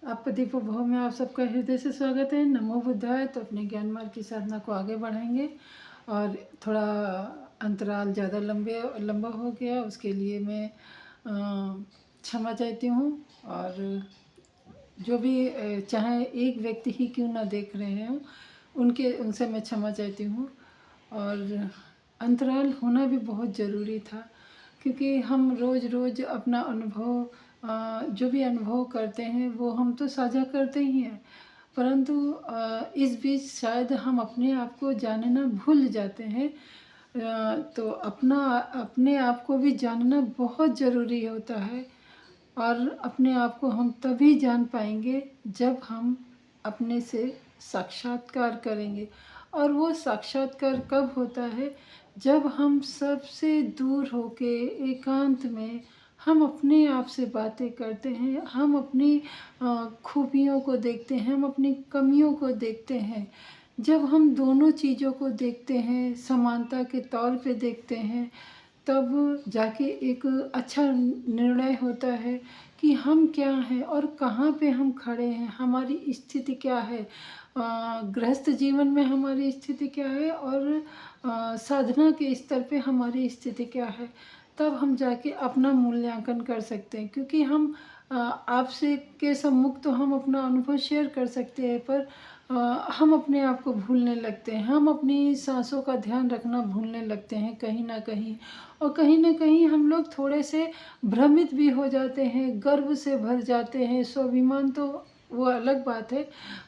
आपका दीपोभव में आप सबका हृदय से स्वागत है। नमो बुद्धाय। तो अपने ज्ञान मार्ग की साधना को आगे बढ़ाएंगे और थोड़ा अंतराल ज़्यादा लंबा हो गया, उसके लिए मैं क्षमा चाहती हूँ। और जो भी चाहे एक व्यक्ति ही क्यों ना देख रहे हो, उनसे मैं क्षमा चाहती हूँ। और अंतराल होना भी बहुत ज़रूरी था, क्योंकि हम रोज़ रोज़ अपना अनुभव जो भी अनुभव करते हैं वो हम तो साझा करते ही हैं, परंतु इस बीच शायद हम अपने आप को जानना भूल जाते हैं। तो अपने आप को भी जानना बहुत ज़रूरी होता है। और अपने आप को हम तभी जान पाएंगे जब हम अपने से साक्षात्कार करेंगे। और वो साक्षात्कार कब होता है? जब हम सबसे दूर होके एकांत में हम अपने आप से बातें करते हैं, हम अपनी खूबियों को देखते हैं, हम अपनी कमियों को देखते हैं। जब हम दोनों चीज़ों को देखते हैं, समानता के तौर पे देखते हैं, तब जाके एक अच्छा निर्णय होता है कि हम क्या हैं और कहाँ पे हम खड़े हैं, हमारी स्थिति क्या है, गृहस्थ जीवन में हमारी स्थिति क्या है और साधना के स्तर पे हमारी स्थिति क्या है। तब हम जाके अपना मूल्यांकन कर सकते हैं, क्योंकि हम आपसे के सम्मुख तो हम अपना अनुभव शेयर कर सकते हैं, पर हम अपने आप को भूलने लगते हैं, हम अपनी सांसों का ध्यान रखना भूलने लगते हैं कहीं ना कहीं। और कहीं ना कहीं हम लोग थोड़े से भ्रमित भी हो जाते हैं, गर्व से भर जाते हैं। स्वाभिमान तो वो अलग बात है,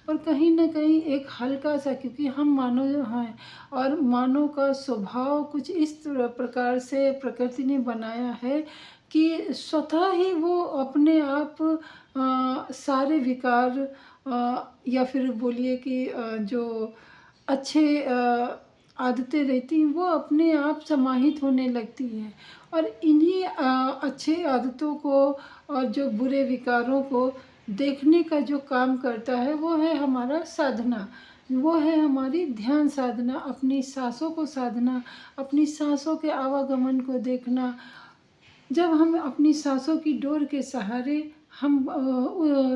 पर कहीं ना कहीं एक हल्का सा, क्योंकि हम मानव हैं और मानव का स्वभाव कुछ इस प्रकार से प्रकृति ने बनाया है कि स्वतः ही वो अपने आप सारे विकार या फिर बोलिए कि जो अच्छे आदतें रहती हैं वो अपने आप समाहित होने लगती हैं। और इन्हीं अच्छे आदतों को और जो बुरे विकारों को देखने का जो काम करता है वो है हमारा साधना। वो है हमारी ध्यान साधना, अपनी सांसों को साधना, अपनी सांसों के आवागमन को देखना। जब हम अपनी सांसों की डोर के सहारे हम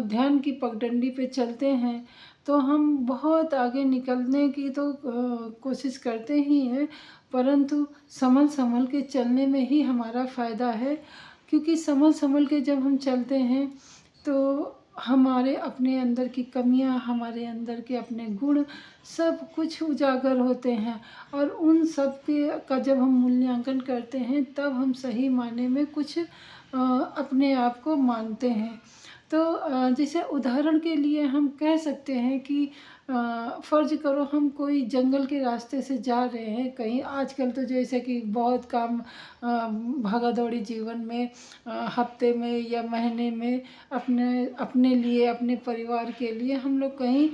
ध्यान की पगडंडी पे चलते हैं, तो हम बहुत आगे निकलने की तो कोशिश करते ही हैं, परंतु संभल संभल के चलने में ही हमारा फ़ायदा है। क्योंकि संभल संभल के जब हम चलते हैं तो हमारे अपने अंदर की कमियां, हमारे अंदर के अपने गुण सब कुछ उजागर होते हैं। और उन सब के का जब हम मूल्यांकन करते हैं तब हम सही मायने में कुछ अपने आप को मानते हैं। तो जैसे उदाहरण के लिए हम कह सकते हैं कि फ़र्ज़ करो हम कोई जंगल के रास्ते से जा रहे हैं कहीं। आजकल तो जैसे कि बहुत काम भागा दौड़ी जीवन में हफ्ते में या महीने में अपने अपने लिए, अपने परिवार के लिए हम लोग कहीं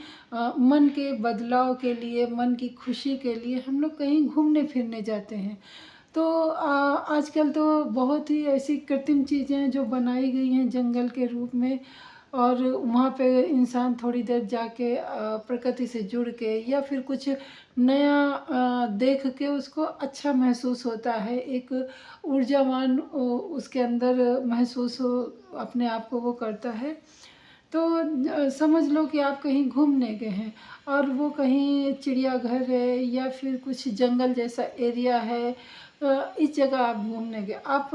मन के बदलाव के लिए, मन की खुशी के लिए हम लोग कहीं घूमने फिरने जाते हैं। तो आजकल तो बहुत ही ऐसी कृत्रिम चीज़ें हैं जो बनाई गई हैं जंगल के रूप में। और वहाँ पे इंसान थोड़ी देर जाके प्रकृति से जुड़ के या फिर कुछ नया देख के उसको अच्छा महसूस होता है, एक ऊर्जावान उसके अंदर महसूस हो, अपने आप को वो करता है। तो समझ लो कि आप कहीं घूमने गए हैं और वो कहीं चिड़ियाघर है या फिर कुछ जंगल जैसा एरिया है। इस जगह आप घूमने गए, आप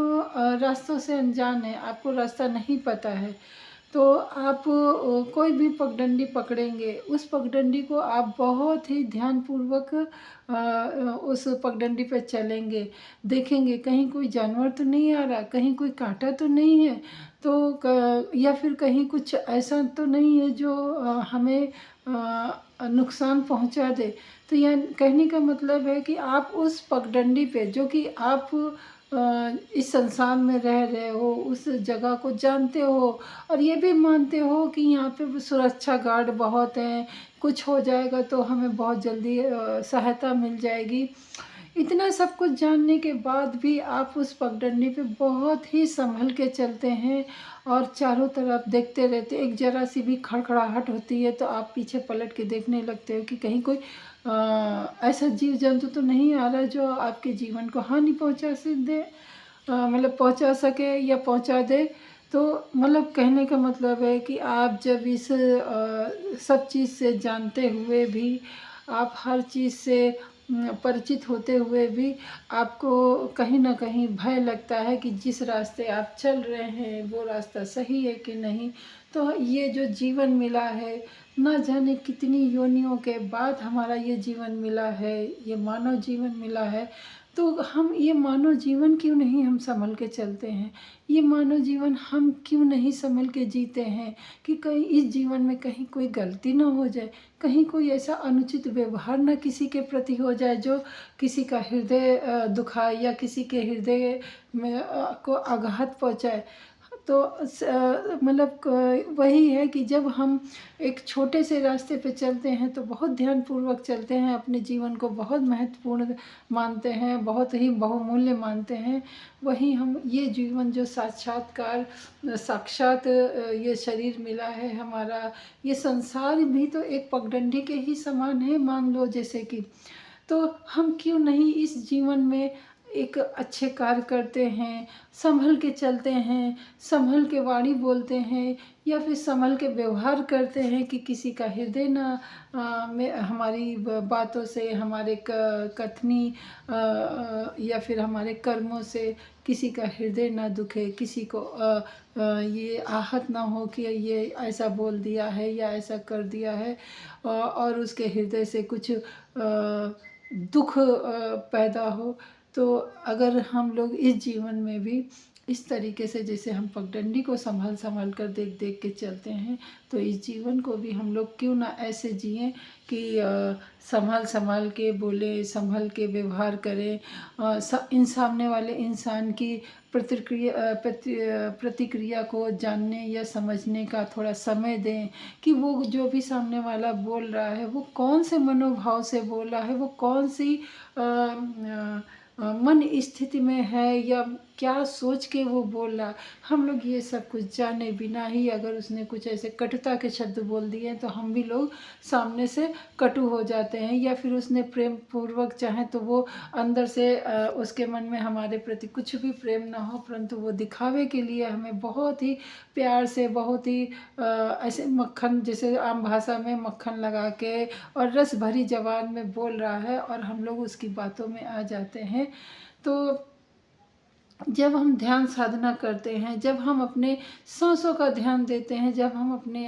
रास्तों से अनजान हैं, आपको रास्ता नहीं पता है। तो आप कोई भी पगडंडी पकड़ेंगे, उस पगडंडी को आप बहुत ही ध्यानपूर्वक उस पगडंडी पे चलेंगे, देखेंगे कहीं कोई जानवर तो नहीं आ रहा, कहीं कोई कांटा तो नहीं है, तो या फिर कहीं कुछ ऐसा तो नहीं है जो हमें नुकसान पहुंचा दे। तो यह कहने का मतलब है कि आप उस पगडंडी पे, जो कि आप इस संसार में रह रहे हो, उस जगह को जानते हो और ये भी मानते हो कि यहाँ पे सुरक्षा गार्ड बहुत हैं, कुछ हो जाएगा तो हमें बहुत जल्दी सहायता मिल जाएगी। इतना सब कुछ जानने के बाद भी आप उस पगडंडी पे बहुत ही संभल के चलते हैं और चारों तरफ देखते रहते। एक ज़रा सी भी खड़खड़ाहट होती है तो आप पीछे पलट के देखने लगते हो कि कहीं कोई ऐसा जीव जंतु तो नहीं आ रहा जो आपके जीवन को हानि पहुंचा से दे, मतलब पहुंचा सके या पहुंचा दे। तो मतलब कहने का मतलब है कि आप जब इस सब चीज़ से जानते हुए भी, आप हर चीज़ से परिचित होते हुए भी आपको कहीं न कहीं भय लगता है कि जिस रास्ते आप चल रहे हैं वो रास्ता सही है कि नहीं। तो ये जो जीवन मिला है, ना जाने कितनी योनियों के बाद हमारा ये जीवन मिला है, ये मानव जीवन मिला है। तो हम ये मानव जीवन क्यों नहीं हम सँभल के चलते हैं? ये मानव जीवन हम क्यों नहीं सँभल के जीते हैं कि कहीं इस जीवन में कहीं कोई गलती ना हो जाए, कहीं कोई ऐसा अनुचित व्यवहार ना किसी के प्रति हो जाए जो किसी का हृदय दुखाए या किसी के हृदय में को आघात पहुँचाए। तो मतलब वही है कि जब हम एक छोटे से रास्ते पे चलते हैं तो बहुत ध्यानपूर्वक चलते हैं, अपने जीवन को बहुत महत्वपूर्ण मानते हैं, बहुत ही बहुमूल्य मानते हैं। वहीं हम ये जीवन जो साक्षात ये शरीर मिला है हमारा, ये संसार भी तो एक पगडंडी के ही समान है, मान लो जैसे कि। तो हम क्यों नहीं इस जीवन में एक अच्छे कार्य करते हैं, संभल के चलते हैं, संभल के वाणी बोलते हैं, या फिर संभल के व्यवहार करते हैं कि किसी का हृदय ना में हमारी बातों से, हमारे कथनी या फिर हमारे कर्मों से किसी का हृदय ना दुखे, किसी को ये आहत ना हो कि ये ऐसा बोल दिया है या ऐसा कर दिया है, और उसके हृदय से कुछ दुख पैदा हो। तो अगर हम लोग इस जीवन में भी इस तरीके से, जैसे हम पगडंडी को संभाल कर देख देख के चलते हैं, तो इस जीवन को भी हम लोग क्यों ना ऐसे जिएं कि संभाल के बोले, संभल के व्यवहार करें, इन सामने वाले इंसान की प्रतिक्रिया को जानने या समझने का थोड़ा समय दें कि वो जो भी सामने वाला बोल रहा है वो कौन से मनोभाव से बोल रहा है, वो कौन सी मन स्थिति में है, या क्या सोच के वो बोल रहा है। हम लोग ये सब कुछ जाने बिना ही अगर उसने कुछ ऐसे कटुता के शब्द बोल दिए हैं तो हम भी लोग सामने से कटु हो जाते हैं, या फिर उसने प्रेम पूर्वक चाहे तो वो अंदर से उसके मन में हमारे प्रति कुछ भी प्रेम ना हो, परंतु वो दिखावे के लिए हमें बहुत ही प्यार से, बहुत ही ऐसे मक्खन, जैसे आम भाषा में मक्खन लगा के और रस भरी ज़बान में बोल रहा है, और हम लोग उसकी बातों में आ जाते हैं। तो जब हम ध्यान साधना करते हैं, जब हम अपने सांसों का ध्यान देते हैं, जब हम अपने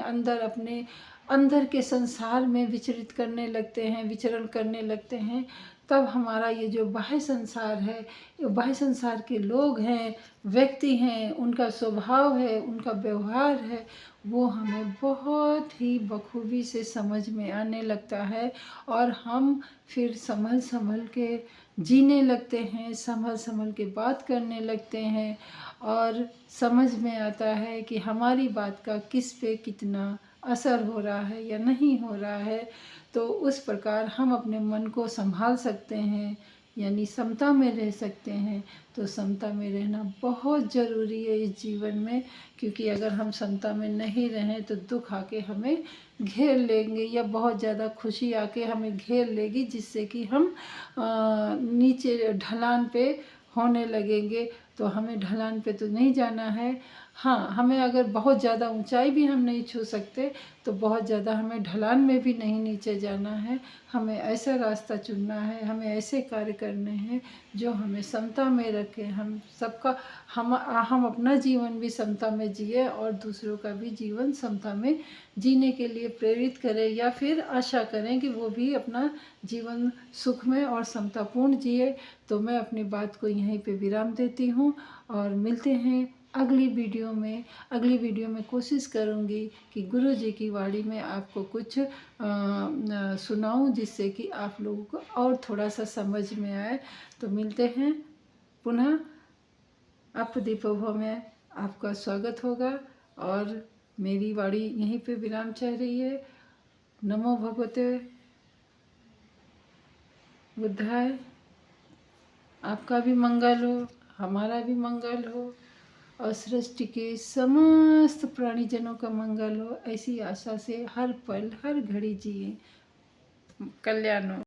अंदर के संसार में विचरण करने लगते हैं, तब हमारा ये जो बाह्य संसार है, ये बाह्य संसार के लोग हैं, व्यक्ति हैं, उनका स्वभाव है, उनका व्यवहार है, वो हमें बहुत ही बखूबी से समझ में आने लगता है, और हम फिर संभल के जीने लगते हैं, संभल के बात करने लगते हैं, और समझ में आता है कि हमारी बात का किस पे कितना असर हो रहा है या नहीं हो रहा है। तो उस प्रकार हम अपने मन को संभाल सकते हैं, यानी समता में रह सकते हैं। तो समता में रहना बहुत ज़रूरी है इस जीवन में, क्योंकि अगर हम समता में नहीं रहें तो दुख आके हमें घेर लेंगे, या बहुत ज़्यादा खुशी आके हमें घेर लेगी, जिससे कि हम नीचे ढलान पे होने लगेंगे। तो हमें ढलान पे तो नहीं जाना है। हाँ, हमें अगर बहुत ज़्यादा ऊंचाई भी हम नहीं छू सकते, तो बहुत ज़्यादा हमें ढलान में भी नहीं नीचे जाना है। हमें ऐसा रास्ता चुनना है, हमें ऐसे कार्य करने हैं जो हमें समता में रखें। हम अपना जीवन भी समता में जिए और दूसरों का भी जीवन समता में जीने के लिए प्रेरित करें, या फिर आशा करें कि वो भी अपना जीवन सुखमय और समतापूर्ण जिए। तो मैं अपनी बात को यहीं पे विराम देती हूँ, और मिलते हैं अगली वीडियो में कोशिश करूँगी कि गुरु जी की वाणी में आपको कुछ सुनाऊँ, जिससे कि आप लोगों को और थोड़ा सा समझ में आए। तो मिलते हैं पुनः। आप दीपोभव में आपका स्वागत होगा, और मेरी वाणी यहीं पे विराम चाह रही है। नमो भगवते बुद्धाय। आपका भी मंगल हो, हमारा भी मंगल हो, और सृष्टि के समस्त प्राणीजनों का मंगल हो, ऐसी आशा से हर पल हर घड़ी जिए। कल्याण हो।